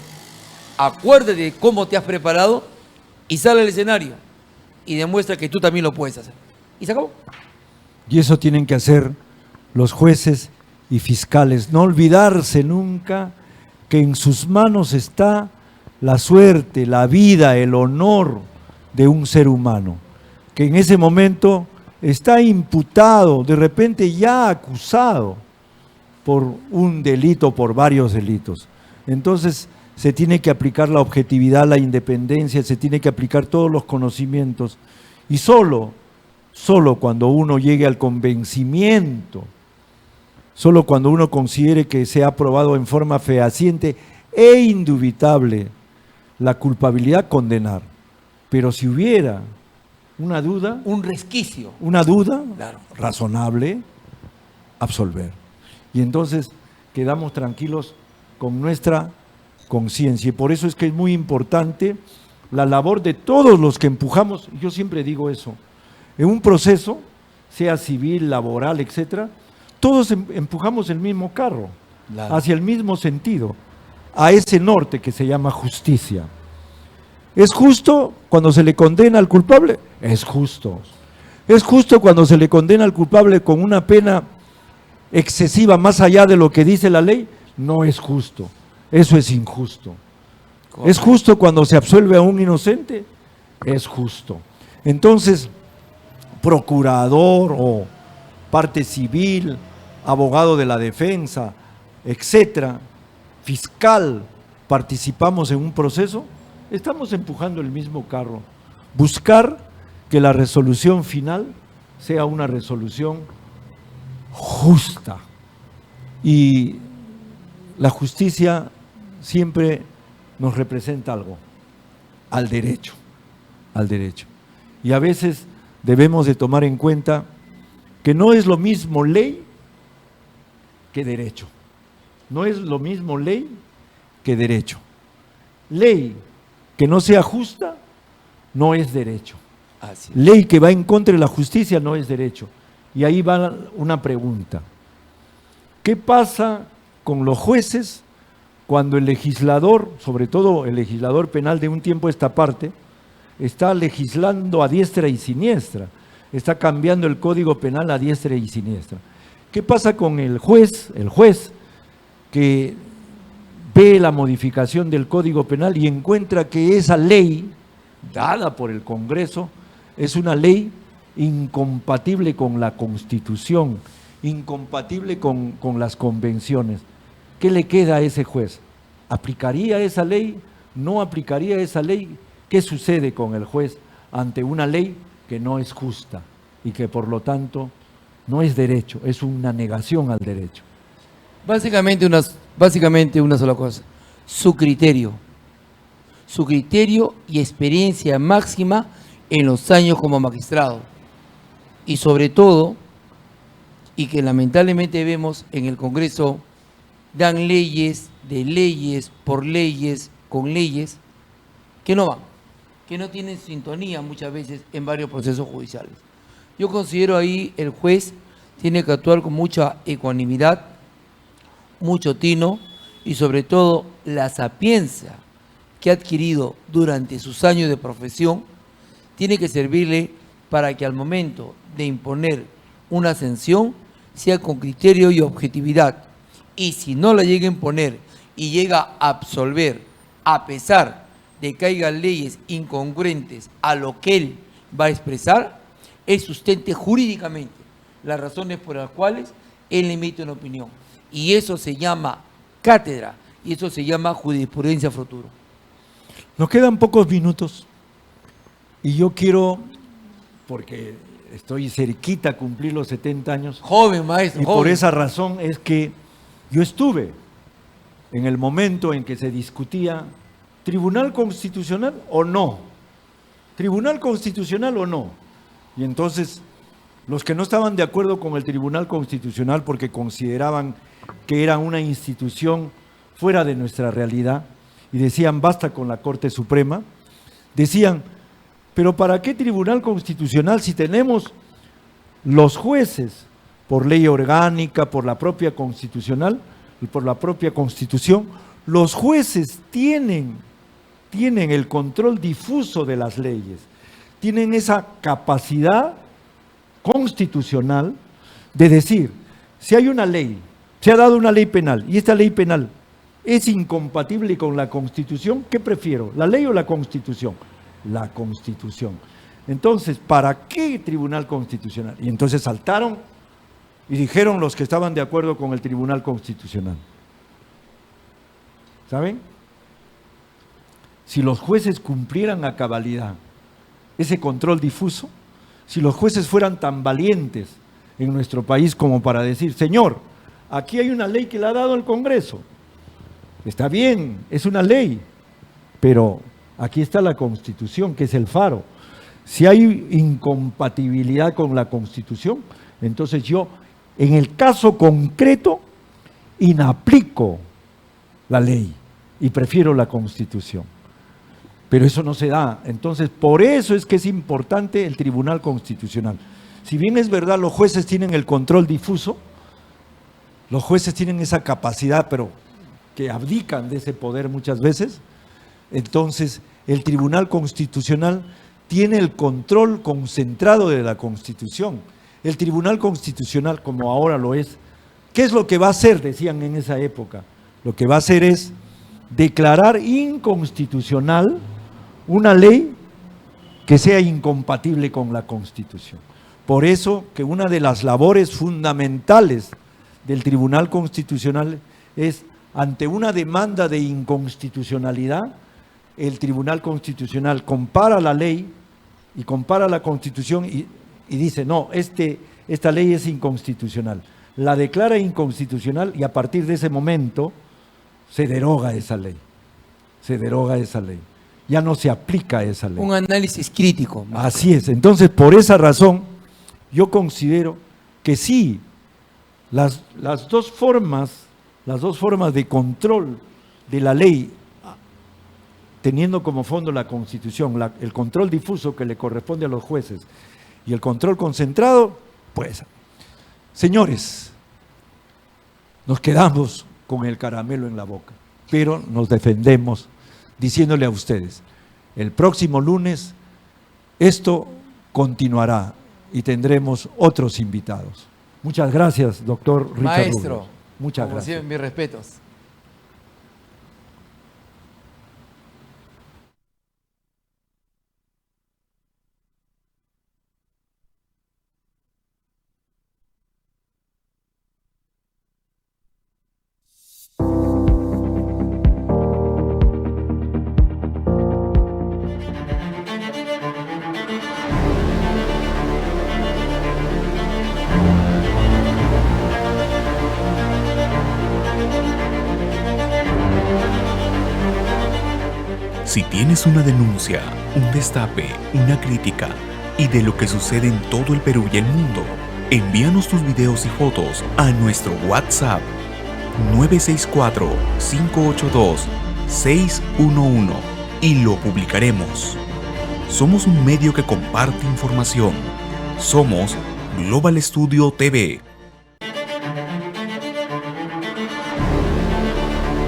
acuérdate de cómo te has preparado y sale al escenario y demuestra que tú también lo puedes hacer. Y se acabó. Y eso tienen que hacer los jueces y fiscales. No olvidarse nunca que en sus manos está la suerte, la vida, el honor de un ser humano, que en ese momento está imputado, de repente ya acusado por un delito, por varios delitos. Entonces se tiene que aplicar la objetividad, la independencia, se tiene que aplicar todos los conocimientos. Y solo cuando uno llegue al convencimiento, solo cuando uno considere que se ha probado en forma fehaciente e indubitable la culpabilidad, condenar. Pero si hubiera una duda, Un resquicio. una duda Claro. razonable, absolver. Y entonces quedamos tranquilos con nuestra conciencia. Y por eso es que es muy importante la labor de todos los que empujamos, yo siempre digo eso, en un proceso, sea civil, laboral, etcétera, todos empujamos el mismo carro, Claro. hacia el mismo sentido, a ese norte que se llama justicia. ¿Es justo cuando se le condena al culpable? Es justo. ¿Es justo cuando se le condena al culpable con una pena excesiva más allá de lo que dice la ley? No es justo. Eso es injusto. ¿Es justo cuando se absuelve a un inocente? Es justo. Entonces, procurador o parte civil, abogado de la defensa, etcétera, fiscal, participamos en un proceso, estamos empujando el mismo carro. Buscar que la resolución final sea una resolución justa. Y la justicia siempre nos representa algo, al derecho. Y a veces debemos de tomar en cuenta que no es lo mismo ley que derecho. No es lo mismo ley que derecho. Ley que no sea justa no es derecho. Así es. Ley que va en contra de la justicia no es derecho. Y ahí va una pregunta. ¿Qué pasa con los jueces cuando el legislador, sobre todo el legislador penal de un tiempo a esta parte, está legislando a diestra y siniestra, está cambiando el código penal a diestra y siniestra? ¿Qué pasa con el juez que ve la modificación del código penal y encuentra que esa ley dada por el Congreso es una ley incompatible con la Constitución, incompatible con las convenciones? ¿Qué le queda a ese juez? ¿Aplicaría esa ley? ¿No aplicaría esa ley? ¿Qué sucede con el juez ante una ley que no es justa y que por lo tanto no es derecho, es una negación al derecho? Básicamente una sola cosa. Su criterio y experiencia máxima en los años como magistrado. Y sobre todo, y que lamentablemente vemos en el Congreso, dan leyes, de leyes, por leyes, con leyes, que no van, que no tienen sintonía muchas veces en varios procesos judiciales. Yo considero ahí el juez tiene que actuar con mucha ecuanimidad, mucho tino y sobre todo la sapiencia que ha adquirido durante sus años de profesión tiene que servirle para que al momento de imponer una sanción sea con criterio y objetividad. Y si no la llega a imponer y llega a absolver, a pesar de que haya leyes incongruentes a lo que él va a expresar, él sustente jurídicamente las razones por las cuales él emite una opinión. Y eso se llama cátedra y eso se llama jurisprudencia futuro. Nos quedan pocos minutos y yo quiero, porque estoy cerquita a cumplir los 70 años, Joven, maestro, y joven. por esa razón es que yo estuve en el momento en que se discutía Tribunal Constitucional o no, Tribunal Constitucional o no. Y entonces Los que no estaban de acuerdo con el Tribunal Constitucional porque consideraban que era una institución fuera de nuestra realidad y decían basta con la Corte Suprema, decían, pero ¿para qué Tribunal Constitucional si tenemos los jueces por ley orgánica, por la propia constitucional y por la propia Constitución? Los jueces tienen el control difuso de las leyes, tienen esa capacidad constitucional de decir, si hay una ley, se ha dado una ley penal y esta ley penal es incompatible con la Constitución, ¿qué prefiero? ¿La ley o la Constitución? La Constitución. Entonces, ¿para qué Tribunal Constitucional? Y entonces saltaron y dijeron los que estaban de acuerdo con el Tribunal Constitucional. ¿Saben? Si los jueces cumplieran a cabalidad ese control difuso, si los jueces fueran tan valientes en nuestro país como para decir, señor, aquí hay una ley que le ha dado el Congreso, está bien, es una ley, pero aquí está la Constitución, que es el faro. Si hay incompatibilidad con la Constitución, entonces yo, en el caso concreto, inaplico la ley y prefiero la Constitución. Pero eso no se da. Entonces, por eso es que es importante el Tribunal Constitucional. Si bien es verdad, los jueces tienen el control difuso, los jueces tienen esa capacidad, pero que abdican de ese poder muchas veces, entonces el Tribunal Constitucional tiene el control concentrado de la Constitución. El Tribunal Constitucional, como ahora lo es, ¿qué es lo que va a hacer? Decían en esa época. Lo que va a hacer es declarar inconstitucional una ley que sea incompatible con la Constitución. Por eso que una de las labores fundamentales del Tribunal Constitucional es, ante una demanda de inconstitucionalidad, el Tribunal Constitucional compara la ley y compara la Constitución y dice, no, esta ley es inconstitucional. La declara inconstitucional y a partir de ese momento se deroga esa ley. Se deroga esa ley. Ya no se aplica esa ley. Un análisis crítico. Así es. Entonces, por esa razón, yo considero que sí, las dos formas de control de la ley, teniendo como fondo la Constitución, el control difuso que le corresponde a los jueces y el control concentrado, pues, señores, nos quedamos con el caramelo en la boca, pero nos defendemos diciéndole a ustedes, el próximo lunes esto continuará y tendremos otros invitados. Muchas gracias, doctor Richard Maestro, Rubio. Muchas como gracias. siempre, mis respetos. Si tienes una denuncia, un destape, una crítica y de lo que sucede en todo el Perú y el mundo, envíanos tus videos y fotos a nuestro WhatsApp 964-582-611 y lo publicaremos. Somos un medio que comparte información. Somos Global Studio TV.